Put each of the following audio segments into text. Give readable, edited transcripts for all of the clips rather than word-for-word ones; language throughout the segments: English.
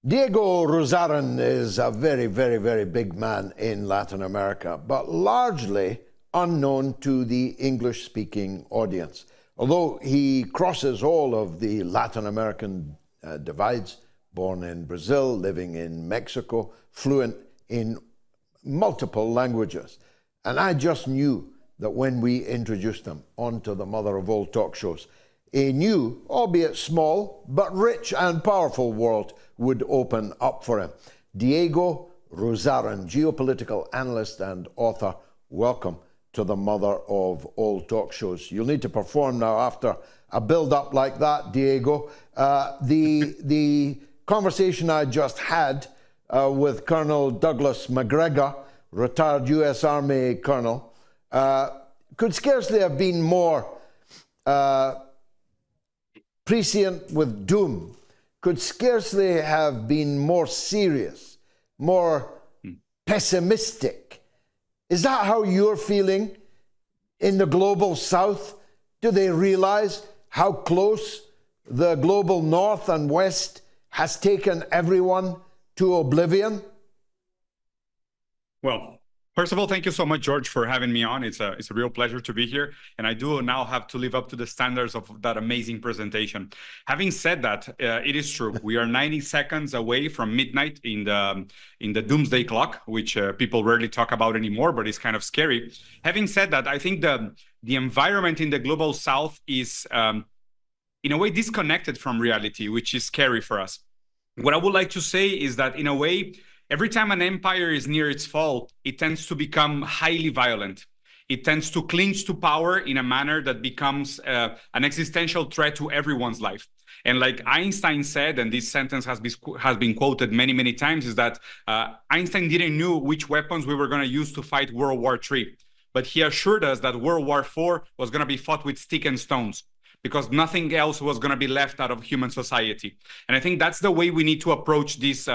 Diego Ruzzarin is a very, very, very big man in Latin America, but largely unknown to the English-speaking audience. Although he crosses all of the Latin American divides, born in Brazil, living in Mexico, fluent in multiple languages. And I just knew that when we introduced him onto the mother of all talk shows, a new, albeit small, but rich and powerful world would open up for him. Diego Ruzzarin, geopolitical analyst and author, welcome to the mother of all talk shows. You'll need to perform now after a build-up like that, Diego. The conversation I just had with Colonel Douglas McGregor, retired U.S. Army colonel, could scarcely have been more prescient with doom, could scarcely have been more serious, more pessimistic. Is that how you're feeling in the global south? Do they realize how close the global north and west has taken everyone to oblivion? Well, first of all, thank you so much, George, for having me on. It's a real pleasure to be here. And I do now have to live up to the standards of that amazing presentation. Having said that, it is true. We are 90 seconds away from midnight in the Doomsday Clock, which people rarely talk about anymore, but it's kind of scary. Having said that, I think the environment in the global south is, in a way, disconnected from reality, which is scary for us. What I would like to say is that, in a way, every time an empire is near its fall, it tends to become highly violent. It tends to clinch to power in a manner that becomes an existential threat to everyone's life. And like Einstein said, and this sentence has been quoted many, many times, is that Einstein didn't know which weapons we were going to use to fight World War III. But he assured us that World War IV was going to be fought with stick and stones, because nothing else was going to be left out of human society. And I think that's the way we need to approach this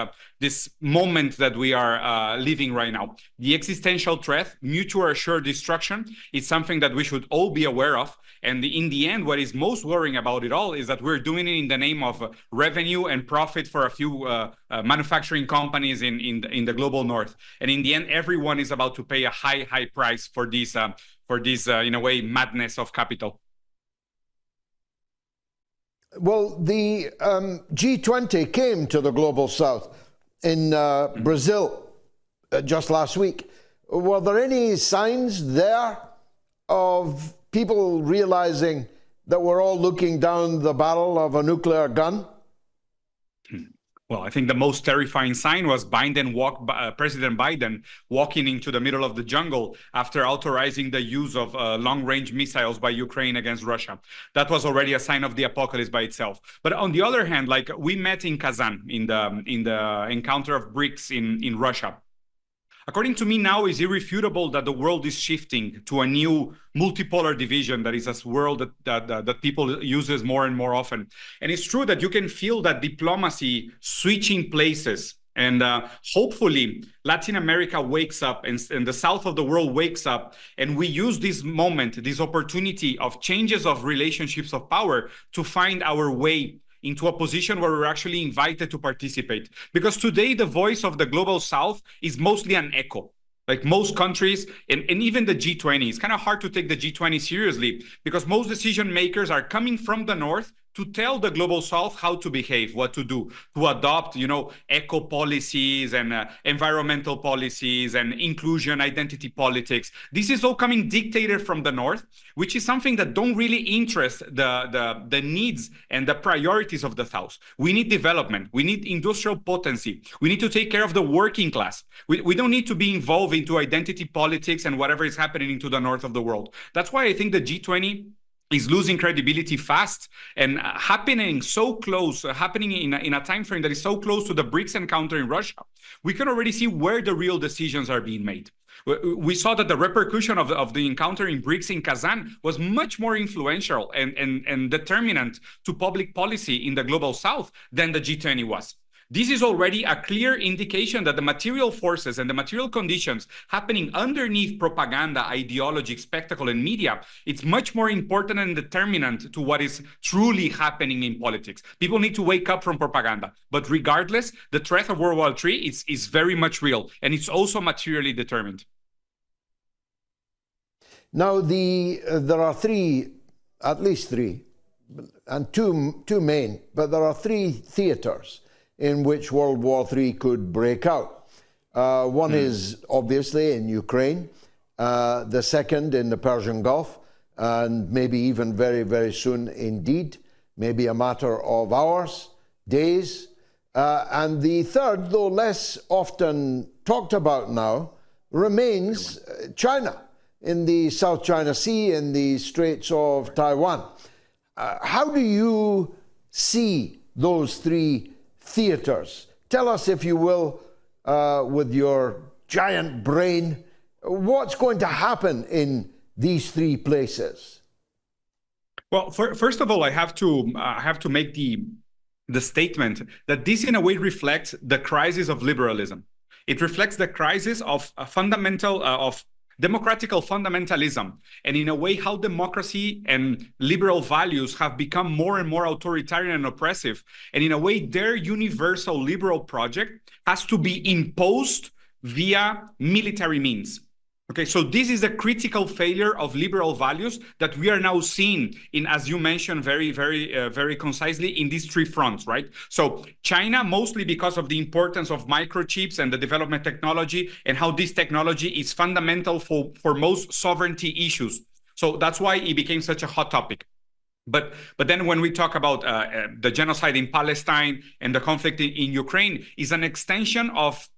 moment that we are living right now. The existential threat, mutual assured destruction, is something that we should all be aware of. And in the end, what is most worrying about it all is that we're doing it in the name of revenue and profit for a few manufacturing companies in the global north. And in the end, everyone is about to pay a high price for this in a way, madness of capital. Well, the G20 came to the global south in Brazil just last week. Were there any signs there of people realizing that we're all looking down the barrel of a nuclear gun? Well, I think the most terrifying sign was President Biden walking into the middle of the jungle after authorizing the use of long-range missiles by Ukraine against Russia. That was already a sign of the apocalypse by itself. But on the other hand, like we met in Kazan in the encounter of BRICS in Russia. According to me now, it's irrefutable that the world is shifting to a new multipolar division that is a world that people uses more and more often. And it's true that you can feel that diplomacy switching places. And hopefully Latin America wakes up and the south of the world wakes up, and we use this moment, this opportunity of changes of relationships of power to find our way into a position where we're actually invited to participate. Because today, the voice of the global south is mostly an echo. Like most countries, and even the G20, it's kind of hard to take the G20 seriously because most decision makers are coming from the north to tell the global south how to behave, what to do, to adopt, eco policies and environmental policies and inclusion, identity politics. This is all coming dictated from the north, which is something that don't really interest the needs and the priorities of the south. We need development. We need industrial potency. We need to take care of the working class. We don't need to be involved into identity politics and whatever is happening into the north of the world. That's why I think the G20 is losing credibility fast and happening so close, happening in a time frame that is so close to the BRICS encounter in Russia. We can already see where the real decisions are being made. We saw that the repercussion of the encounter in BRICS in Kazan was much more influential and determinant to public policy in the global south than the G20 was. This is already a clear indication that the material forces and the material conditions happening underneath propaganda, ideology, spectacle, and media, it's much more important and determinant to what is truly happening in politics. People need to wake up from propaganda. But regardless, the threat of World War III is very much real, and it's also materially determined. Now, there are at least three, and two main, but there are three theaters in which World War III could break out. One is obviously in Ukraine, the second in the Persian Gulf, and maybe even very, very soon indeed, maybe a matter of hours, days. And the third, though less often talked about now, remains China, in the South China Sea, in the Straits of Taiwan. How do you see those three theaters? Tell us, if you will, with your giant brain, what's going to happen in these three places? Well, first of all, I have to make the statement that this in a way reflects the crisis of liberalism. It reflects the crisis of democratical fundamentalism, and in a way how democracy and liberal values have become more and more authoritarian and oppressive, and in a way their universal liberal project has to be imposed via military means. Okay, so this is a critical failure of liberal values that we are now seeing in, as you mentioned very concisely, in these three fronts, right? So China, mostly because of the importance of microchips and the development technology and how this technology is fundamental for most sovereignty issues. So that's why it became such a hot topic. But then when we talk about the genocide in Palestine and the conflict in Ukraine, is an extension of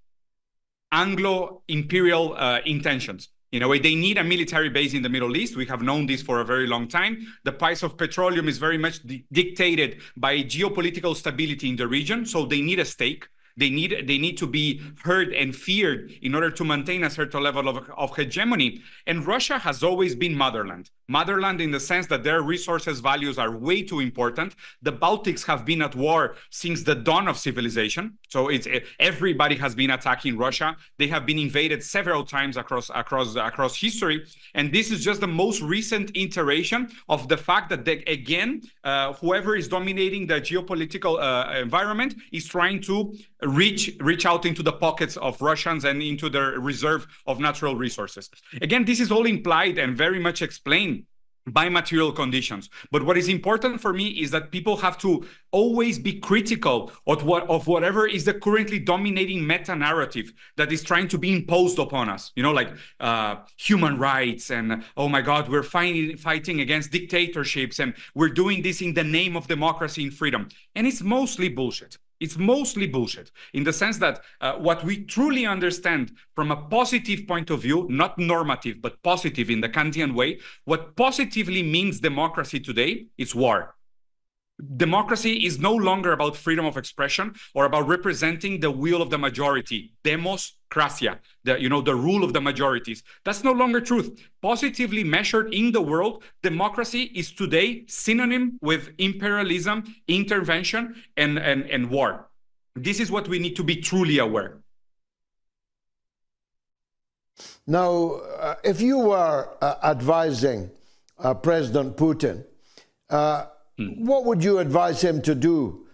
Anglo-imperial intentions. In a way, they need a military base in the Middle East. We have known this for a very long time. The price of petroleum is very much dictated by geopolitical stability in the region, so they need a stake. They need to be heard and feared in order to maintain a certain level of hegemony. And Russia has always been motherland. Motherland in the sense that their resources values are way too important. The Baltics have been at war since the dawn of civilization. So everybody has been attacking Russia. They have been invaded several times across history. And this is just the most recent iteration of the fact that, whoever is dominating the geopolitical environment is trying to reach out into the pockets of Russians and into their reserve of natural resources. Again, this is all implied and very much explained by material conditions. But what is important for me is that people have to always be critical of whatever is the currently dominating meta-narrative that is trying to be imposed upon us. You know, like human rights and, oh my God, we're fighting against dictatorships and we're doing this in the name of democracy and freedom. And it's mostly bullshit. It's mostly bullshit in the sense that what we truly understand from a positive point of view, not normative, but positive in the Kantian way, what positively means democracy today is war. Democracy is no longer about freedom of expression or about representing the will of the majority. Demoskrasia, the rule of the majorities. That's no longer truth. Positively measured in the world, democracy is today synonym with imperialism, intervention, and war. This is what we need to be truly aware. Now, if you were advising President Putin, what would you advise him to do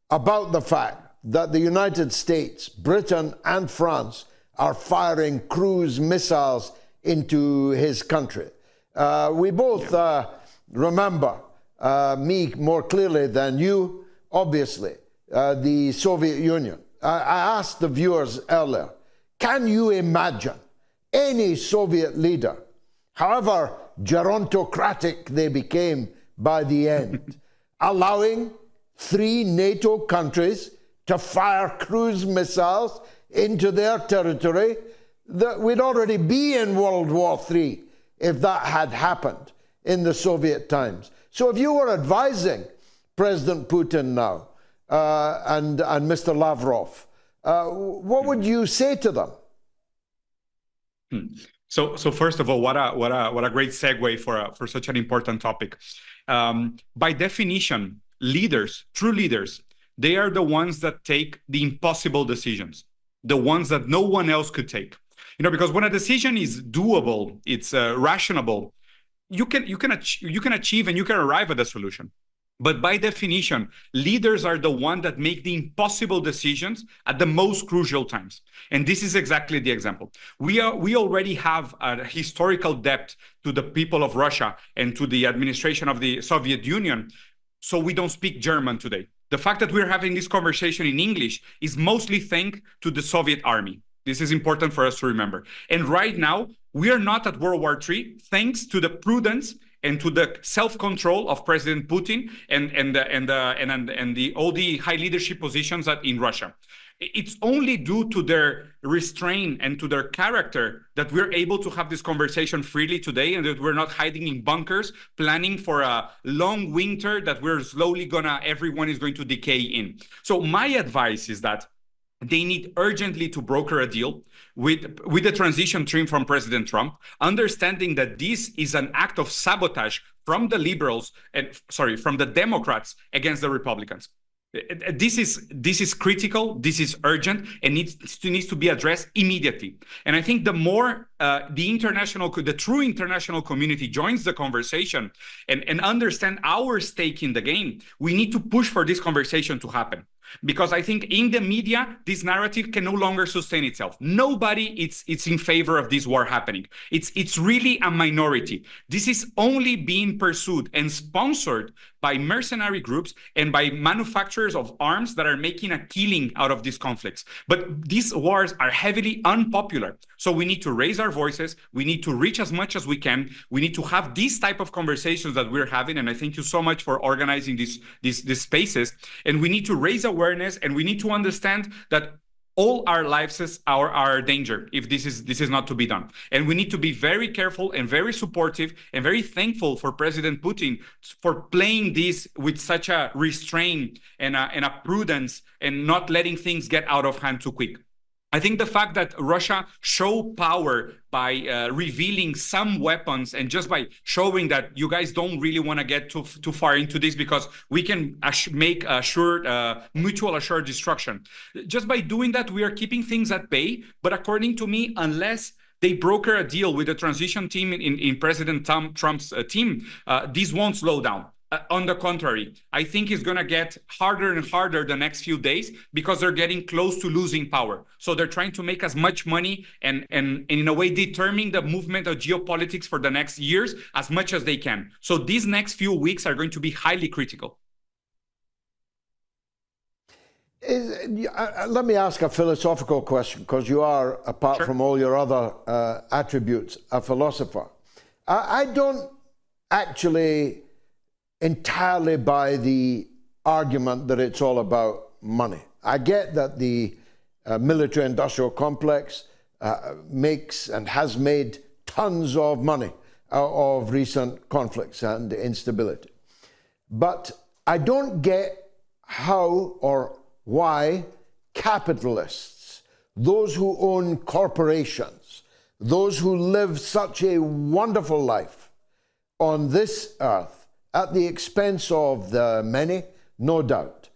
about the fact that the United States, Britain, and France are firing cruise missiles into his country? We both remember, me more clearly than you, obviously, the Soviet Union. I asked the viewers earlier, can you imagine any Soviet leader, however gerontocratic they became by the end, allowing 3 NATO countries to fire cruise missiles into their territory? That we'd already be in World War III if that had happened in the Soviet times. So if you were advising President Putin now and Mr. Lavrov, what would you say to them? So first of all, what a great segue for such an important topic. By definition, leaders, true leaders, they are the ones that take the impossible decisions, the ones that no one else could take. Because when a decision is doable, it's rationable, you can achieve and you can arrive at a solution. But by definition, leaders are the ones that make the impossible decisions at the most crucial times. And this is exactly the example. We already have a historical debt to the people of Russia and to the administration of the Soviet Union. So we don't speak German today. The fact that we're having this conversation in English is mostly thanks to the Soviet army. This is important for us to remember. And right now, we are not at World War III, thanks to the prudence and to the self-control of President Putin and all the high leadership positions in Russia. It's only due to their restraint and to their character that we're able to have this conversation freely today, and that we're not hiding in bunkers, planning for a long winter that everyone is going to decay in. So my advice is that they need urgently to broker a deal with the transition team from President Trump, understanding that this is an act of sabotage from the from the Democrats against the Republicans. This is critical, this is urgent, and needs to be addressed immediately. And I think the more the true international community joins the conversation and understand our stake in the game, we need to push for this conversation to happen. Because I think in the media, this narrative can no longer sustain itself. Nobody it's in favor of this war happening. It's really a minority. This is only being pursued and sponsored by mercenary groups and by manufacturers of arms that are making a killing out of these conflicts. But these wars are heavily unpopular. So we need to raise our voices. We need to reach as much as we can. We need to have these type of conversations that we're having. And I thank you so much for organizing these spaces. And we need to raise awareness, and we need to understand that all our lives are danger if this is not to be done. And we need to be very careful and very supportive and very thankful for President Putin for playing this with such a restraint and a prudence and not letting things get out of hand too quick. I think the fact that Russia showed power by revealing some weapons and just by showing that you guys don't really want to get too far into this because we can make mutual assured destruction. Just by doing that, we are keeping things at bay. But according to me, unless they broker a deal with the transition team in President Trump's team, this won't slow down. On the contrary, I think it's going to get harder and harder the next few days because they're getting close to losing power. So they're trying to make as much money and in a way determine the movement of geopolitics for the next years as much as they can. So these next few weeks are going to be highly critical. Let me ask a philosophical question, because you are, apart from all your other attributes, a philosopher. I don't actually entirely buy the argument that it's all about money. I get that the military-industrial complex makes and has made tons of money out of recent conflicts and instability. But I don't get how or why capitalists, those who own corporations, those who live such a wonderful life on this earth, at the expense of the many, no doubt.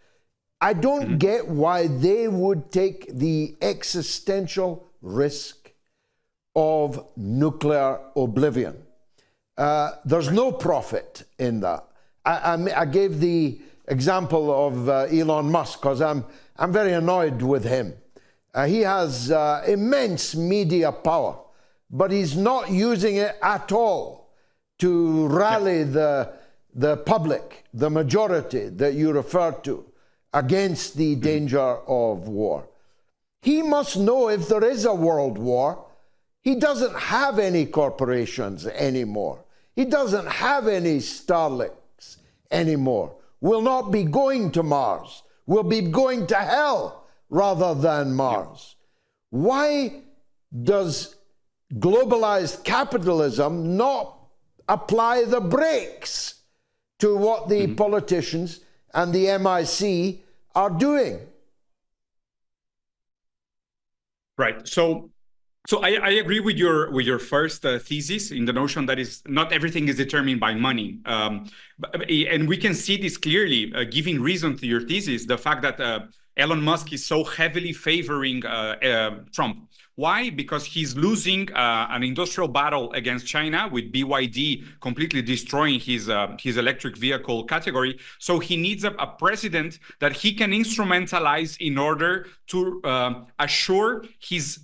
I don't get why they would take the existential risk of nuclear oblivion. There's no profit in that. I gave the example of Elon Musk because I'm very annoyed with him. He has immense media power, but he's not using it at all to rally the public, the majority that you referred to, against the danger of war. He must know if there is a world war, he doesn't have any corporations anymore. He doesn't have any Starlinks anymore. We'll not be going to Mars. We'll be going to hell rather than Mars. Why does globalized capitalism not apply the brakes to what the politicians and the MIC are doing? Right. So So I agree with your first thesis in the notion that is not everything is determined by money, and we can see this clearly, giving reason to your thesis, the fact that Elon Musk is so heavily favoring Trump. Why? Because he's losing an industrial battle against China with BYD completely destroying his electric vehicle category. So he needs a president that he can instrumentalize in order to assure his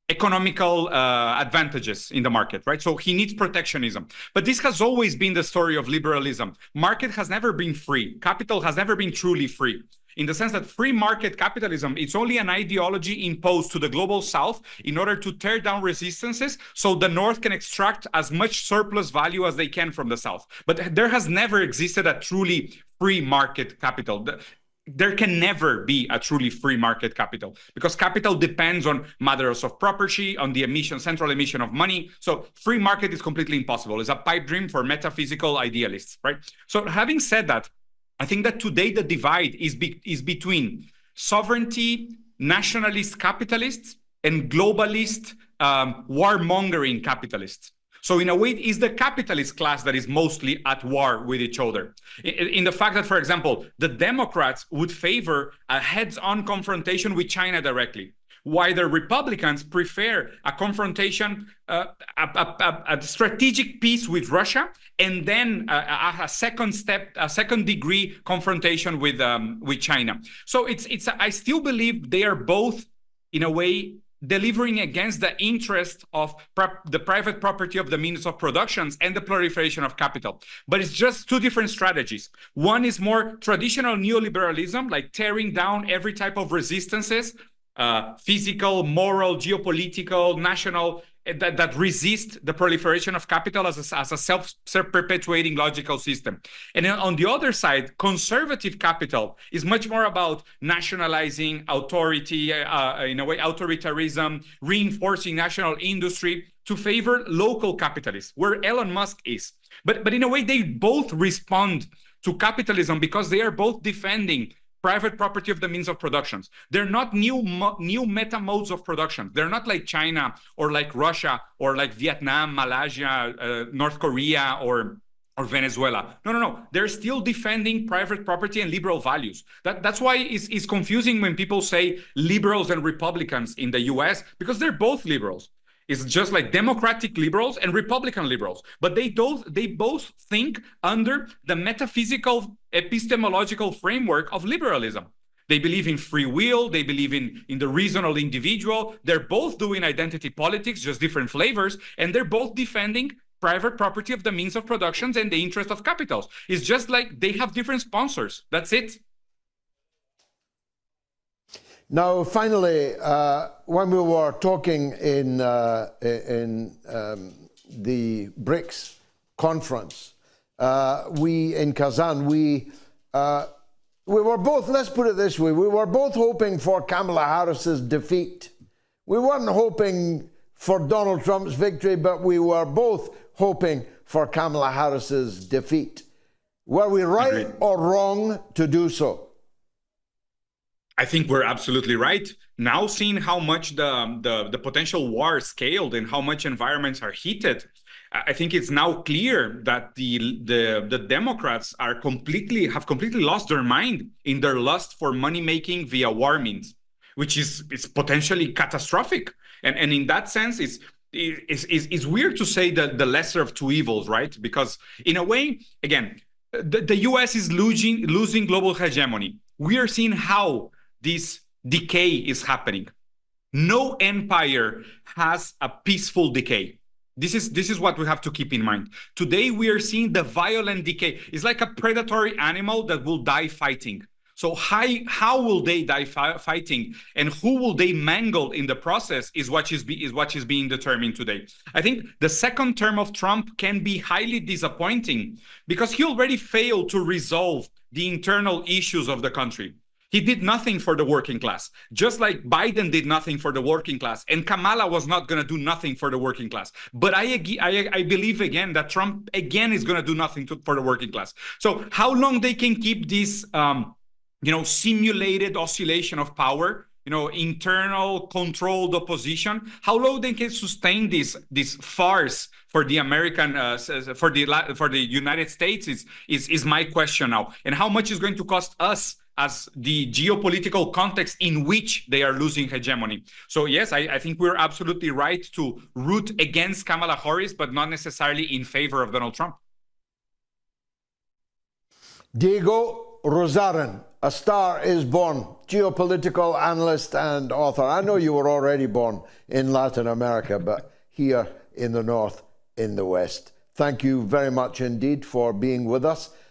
economical advantages in the market, right? So he needs protectionism. But this has always been the story of liberalism. Market has never been free. Capital has never been truly free. In the sense that free market capitalism, it's only an ideology imposed to the global south in order to tear down resistances so the north can extract as much surplus value as they can from the south. But there has never existed a truly free market capital. There can never be a truly free market capital because capital depends on matters of property, on the central emission of money. So free market is completely impossible. It's a pipe dream for metaphysical idealists, right? So having said that, I think that today the divide is between sovereignty, nationalist capitalists, and globalist warmongering capitalists. So in a way, it is the capitalist class that is mostly at war with each other. In the fact that, for example, the Democrats would favor a heads-on confrontation with China directly, while the Republicans prefer a confrontation, a strategic peace with Russia, and then a second degree confrontation with China. So I still believe they are both, in a way, delivering against the interest of the private property of the means of productions and the proliferation of capital. But it's just two different strategies. One is more traditional neoliberalism, like tearing down every type of resistances, physical, moral, geopolitical, national, that resist the proliferation of capital as a self-perpetuating logical system. And then on the other side, conservative capital is much more about nationalizing authority, in a way, authoritarianism, reinforcing national industry to favor local capitalists, where Elon Musk is. But in a way, they both respond to capitalism because they are both defending private property of the means of productions. They're not new meta modes of production. They're not like China or like Russia or like Vietnam, Malaysia, North Korea or Venezuela. No. They're still defending private property and liberal values. That's why it's confusing when people say liberals and Republicans in the US, because they're both liberals. It's just like democratic liberals and Republican liberals, but they both think under the metaphysical epistemological framework of liberalism. They believe in free will, they believe in the reasonable individual. They're both doing identity politics, just different flavors, and they're both defending private property of the means of productions and the interest of capitals. It's just like they have different sponsors. That's it. Now, finally, when we were talking in the BRICS conference, in Kazan, we were both, let's put it this way, we were both hoping for Kamala Harris's defeat. We weren't hoping for Donald Trump's victory, but we were both hoping for Kamala Harris's defeat. Were we right Agreed. Or wrong to do so? I think we're absolutely right. Now seeing how much the potential war scaled and how much environments are heated, I think it's now clear that the Democrats have completely lost their mind in their lust for money making via war means, which is potentially catastrophic. And in that sense, it's weird to say the lesser of two evils, right? Because in a way, again, the US is losing global hegemony. We are seeing how this decay is happening. No empire has a peaceful decay. This is what we have to keep in mind. Today, we are seeing the violent decay. It's like a predatory animal that will die fighting. So how will they die fighting, and who will they mangle in the process is what is being determined today. I think the second term of Trump can be highly disappointing because he already failed to resolve the internal issues of the country. He did nothing for the working class, just like Biden did nothing for the working class, and Kamala was not going to do nothing for the working class. But I believe again that Trump again is going to do nothing for the working class. So how long they can keep this simulated oscillation of power internal controlled opposition. How long they can sustain this farce for the American for the United States is my question now, and how much is going to cost us as the geopolitical context in which they are losing hegemony. So yes, I think we're absolutely right to root against Kamala Harris, but not necessarily in favor of Donald Trump. Diego Ruzzarin, A Star is Born, geopolitical analyst and author. I know you were already born in Latin America, but here in the North, in the West. Thank you very much indeed for being with us.